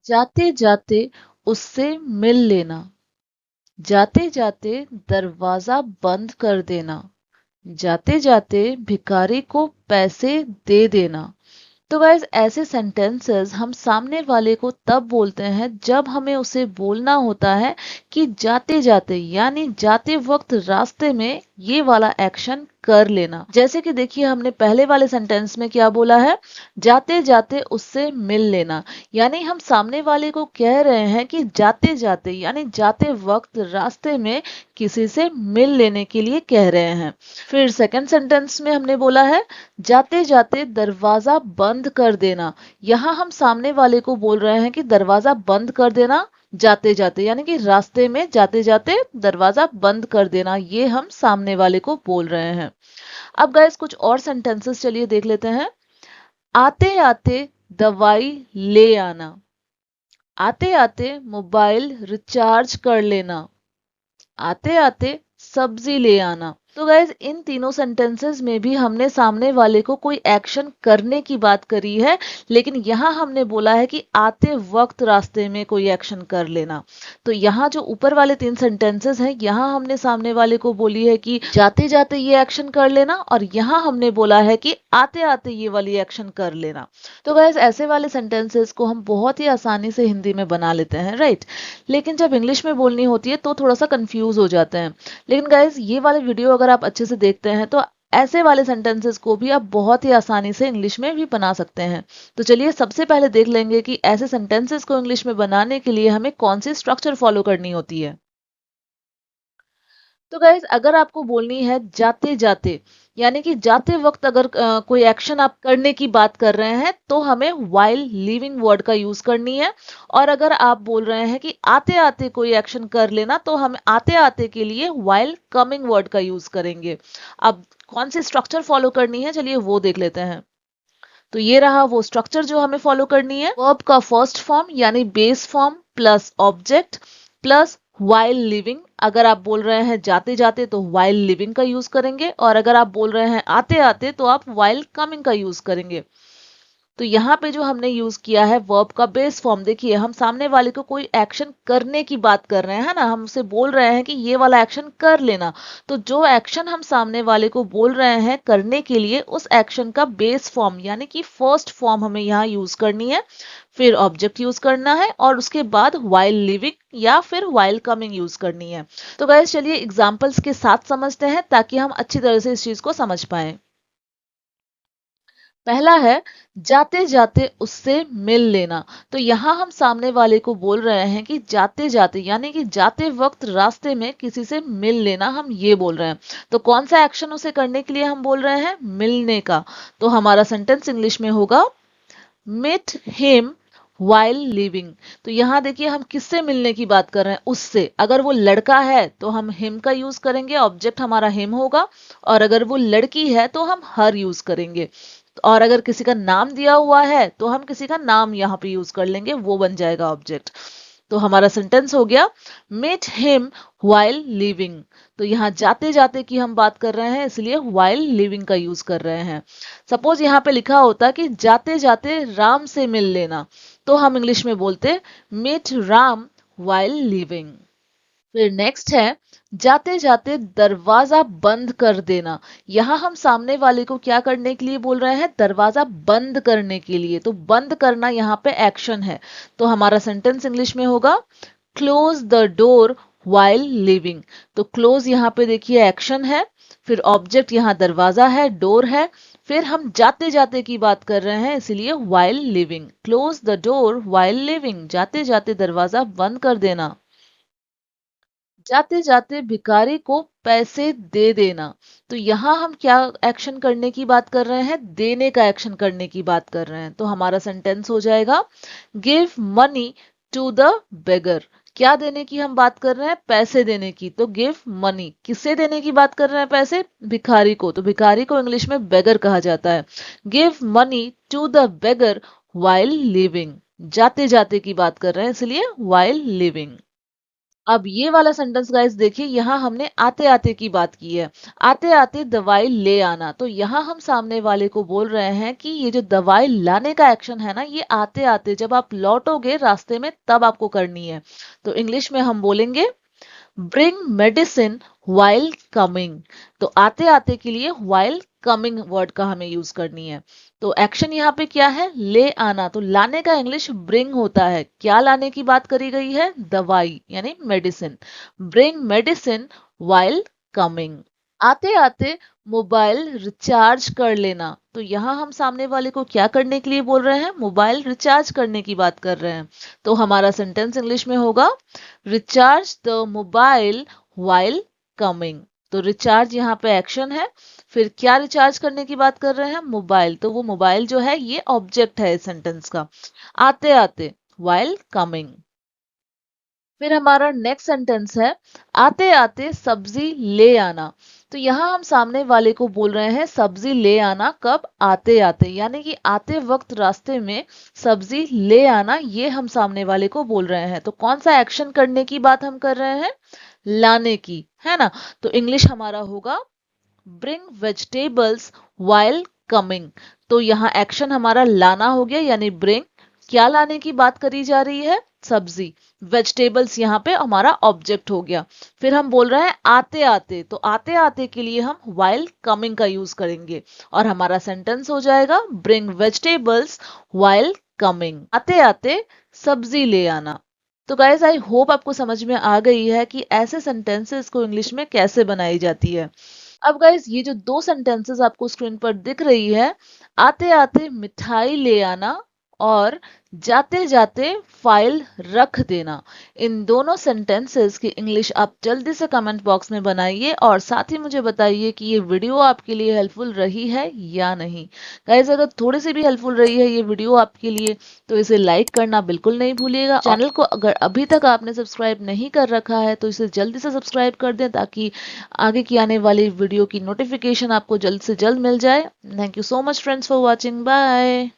जाते जाते उससे मिल लेना, जाते जाते दरवाजा बंद कर देना, जाते जाते भिखारी को पैसे दे देना। तो गाइज ऐसे सेंटेंसेस हम सामने वाले को तब बोलते हैं जब हमें उसे बोलना होता है कि जाते जाते यानी जाते वक्त रास्ते में ये वाला एक्शन कर लेना। जैसे कि देखिए हमने पहले वाले सेंटेंस में क्या बोला है, जाते जाते उससे मिल लेना, यानी हम सामने वाले को कह रहे हैं कि जाते जाते यानी जाते वक्त रास्ते में किसी से मिल लेने के लिए कह रहे हैं। फिर सेकंड सेंटेंस में हमने बोला है जाते जाते दरवाजा बंद कर देना, यहां हम सामने वाले को बोल रहे हैं कि दरवाजा बंद कर देना जाते जाते, यानी कि रास्ते में जाते जाते दरवाजा बंद कर देना, ये हम सामने वाले को बोल रहे हैं। अब गाइस कुछ और सेंटेंसेस चलिए देख लेते हैं। आते आते दवाई ले आना, आते आते मोबाइल रिचार्ज कर लेना, आते आते सब्जी ले आना। तो गाइज इन तीनों सेंटेंसेस में भी हमने सामने वाले को कोई एक्शन करने की बात करी है, लेकिन यहां हमने बोला है कि आते वक्त रास्ते में कोई एक्शन कर लेना। तो यहाँ जो ऊपर वाले तीन सेंटेंसेस हैं, यहाँ हमने सामने वाले को बोली है कि जाते जाते ये एक्शन कर लेना, और यहाँ हमने बोला है कि आते आते ये वाली एक्शन कर लेना। तो गाइज ऐसे वाले सेंटेंसेस को हम बहुत ही आसानी से हिंदी में बना लेते हैं, राइट। लेकिन जब इंग्लिश में बोलनी होती है तो थोड़ा सा कंफ्यूज हो जाते हैं। लेकिन गाइज ये वाले वीडियो अगर आप अच्छे से देखते हैं तो ऐसे वाले सेंटेंसेस को भी आप बहुत ही आसानी से इंग्लिश में भी बना सकते हैं। तो चलिए सबसे पहले देख लेंगे कि ऐसे सेंटेंसेस को इंग्लिश में बनाने के लिए हमें कौन सी स्ट्रक्चर फॉलो करनी होती है। तो गाइज अगर आपको बोलनी है जाते जाते, यानी कि जाते वक्त अगर कोई एक्शन आप करने की बात कर रहे हैं तो हमें while लिविंग वर्ड का यूज करनी है। और अगर आप बोल रहे हैं कि आते आते कोई एक्शन कर लेना तो हम आते आते के लिए while कमिंग वर्ड का यूज करेंगे। अब कौन सी स्ट्रक्चर फॉलो करनी है चलिए वो देख लेते हैं। तो ये रहा वो स्ट्रक्चर जो हमें फॉलो करनी है। वर्ब का फर्स्ट फॉर्म यानी base form plus object plus while living. अगर आप बोल रहे हैं जाते जाते तो while लिविंग का यूज करेंगे, और अगर आप बोल रहे हैं आते आते तो आप while कमिंग का यूज करेंगे। तो यहाँ पे जो हमने यूज किया है वर्ब का बेस फॉर्म, देखिए हम सामने वाले को कोई एक्शन करने की बात कर रहे हैं ना, हम उसे बोल रहे हैं कि ये वाला एक्शन कर लेना। तो जो एक्शन हम सामने वाले को बोल रहे हैं करने के लिए, उस एक्शन का बेस फॉर्म यानी कि फर्स्ट फॉर्म हमें यहाँ यूज करनी है, फिर ऑब्जेक्ट यूज करना है, और उसके बाद while लिविंग या फिर while कमिंग यूज करनी है। तो गाइस चलिए एग्जांपल्स के साथ समझते हैं ताकि हम अच्छी तरह से इस चीज को समझ पाए। पहला है जाते जाते उससे मिल लेना। तो यहाँ हम सामने वाले को बोल रहे हैं कि जाते जाते यानी कि जाते वक्त रास्ते में किसी से मिल लेना, हम ये बोल रहे हैं। तो कौन सा एक्शन उसे करने के लिए हम बोल रहे हैं, मिलने का। तो हमारा सेंटेंस इंग्लिश में होगा मीट हिम while लिविंग। तो यहाँ देखिए हम किससे मिलने की बात कर रहे हैं, उससे। अगर वो लड़का है तो हम हिम का यूज करेंगे, ऑब्जेक्ट हमारा हिम होगा, और अगर वो लड़की है तो हम हर यूज करेंगे। और अगर किसी का नाम दिया हुआ है तो हम किसी का नाम यहाँ पे यूज कर लेंगे, वो बन जाएगा ऑब्जेक्ट। तो हमारा सेंटेंस हो गया मीट हिम while लिविंग। तो यहाँ जाते जाते की हम बात कर रहे हैं, इसलिए while लिविंग का यूज कर रहे हैं। सपोज यहाँ पे लिखा होता कि जाते जाते राम से मिल लेना, तो हम इंग्लिश में बोलते मीट राम while लिविंग। फिर नेक्स्ट है जाते जाते दरवाजा बंद कर देना। यहां हम सामने वाले को क्या करने के लिए बोल रहे हैं, दरवाजा बंद करने के लिए। तो बंद करना यहाँ पे एक्शन है। तो हमारा सेंटेंस इंग्लिश में होगा close the door while living. तो क्लोज यहाँ पे देखिए एक्शन है, फिर ऑब्जेक्ट यहाँ दरवाजा है, डोर है, फिर हम जाते जाते की बात कर रहे हैं इसलिए while living. Close the door while living, जाते जाते दरवाजा बंद कर देना। जाते जाते भिखारी को पैसे दे देना। तो यहां हम क्या एक्शन करने की बात कर रहे हैं, देने का एक्शन करने की बात कर रहे हैं। तो हमारा सेंटेंस हो जाएगा give money to the beggar. क्या देने की हम बात कर रहे हैं, पैसे देने की। तो गिव मनी, किससे देने की बात कर रहे हैं पैसे, भिखारी को। तो भिखारी को इंग्लिश में बेगर कहा जाता है। Give money to the beggar while living, जाते जाते की बात कर रहे हैं इसलिए while लिविंग। अब ये वाला सेंटेंस गाइस देखिए, यहाँ हमने आते आते की बात की है। आते आते दवाई ले आना, तो यहाँ हम सामने वाले को बोल रहे हैं कि ये जो दवाई लाने का एक्शन है ना, ये आते आते जब आप लौटोगे रास्ते में तब आपको करनी है। तो इंग्लिश में हम बोलेंगे ब्रिंग मेडिसिन वाइल कमिंग। तो आते आते के लिए वाइल कमिंग वर्ड का हमें यूज करनी है। तो एक्शन यहाँ पे क्या है, ले आना। तो लाने का इंग्लिश ब्रिंग होता है। क्या लाने की बात करी गई है, दवाई यानी medicine. Bring medicine while coming. आते आते मोबाइल रिचार्ज कर लेना, तो यहाँ हम सामने वाले को क्या करने के लिए बोल रहे हैं, मोबाइल रिचार्ज करने की बात कर रहे हैं। तो हमारा सेंटेंस इंग्लिश में होगा recharge the mobile while coming. तो रिचार्ज यहाँ पे एक्शन है, फिर क्या रिचार्ज करने की बात कर रहे हैं, मोबाइल। तो वो मोबाइल जो है ये ऑब्जेक्ट है इस सेंटेंस का। आते आते वाइल कमिंग। फिर हमारा नेक्स्ट सेंटेंस है आते आते सब्जी ले आना। तो यहाँ हम सामने वाले को बोल रहे हैं सब्जी ले आना कब, आते आते, यानी कि आते वक्त रास्ते में सब्जी ले आना, ये हम सामने वाले को बोल रहे हैं। तो कौन सा एक्शन करने की बात हम कर रहे हैं, लाने की, है ना। तो इंग्लिश हमारा होगा ब्रिंग वेजिटेबल्स वाइल कमिंग। तो यहाँ एक्शन हमारा लाना हो गया, यानी ब्रिंग। क्या लाने की बात करी जा रही है, सब्जी। वेजिटेबल्स यहाँ पे हमारा ऑब्जेक्ट हो गया। फिर हम बोल रहे हैं आते आते, तो आते आते के लिए हम वाइल कमिंग का यूज करेंगे और हमारा सेंटेंस हो जाएगा ब्रिंग वेजिटेबल्स वाइल कमिंग। आते आते सब्जी ले आना। तो गाइज आई होप आपको समझ में आ गई है कि ऐसे सेंटेंसेस को इंग्लिश में कैसे बनाई जाती है। अब गाइज ये जो दो सेंटेंसेस आपको स्क्रीन पर दिख रही है, आते आते मिठाई ले आना और जाते जाते फाइल रख देना, इन दोनों सेंटेंसेस की इंग्लिश आप जल्दी से कमेंट बॉक्स में बनाइए और साथ ही मुझे बताइए कि ये वीडियो आपके लिए हेल्पफुल रही है या नहीं। गाइज अगर थोड़ी सी भी हेल्पफुल रही है ये वीडियो आपके लिए तो इसे लाइक करना बिल्कुल नहीं भूलिएगा। चैनल को अगर अभी तक आपने सब्सक्राइब नहीं कर रखा है तो इसे जल्दी से सब्सक्राइब कर दें ताकि आगे की आने वाली वीडियो की नोटिफिकेशन आपको जल्द से जल्द मिल जाए। Thank you so much friends for watching, bye.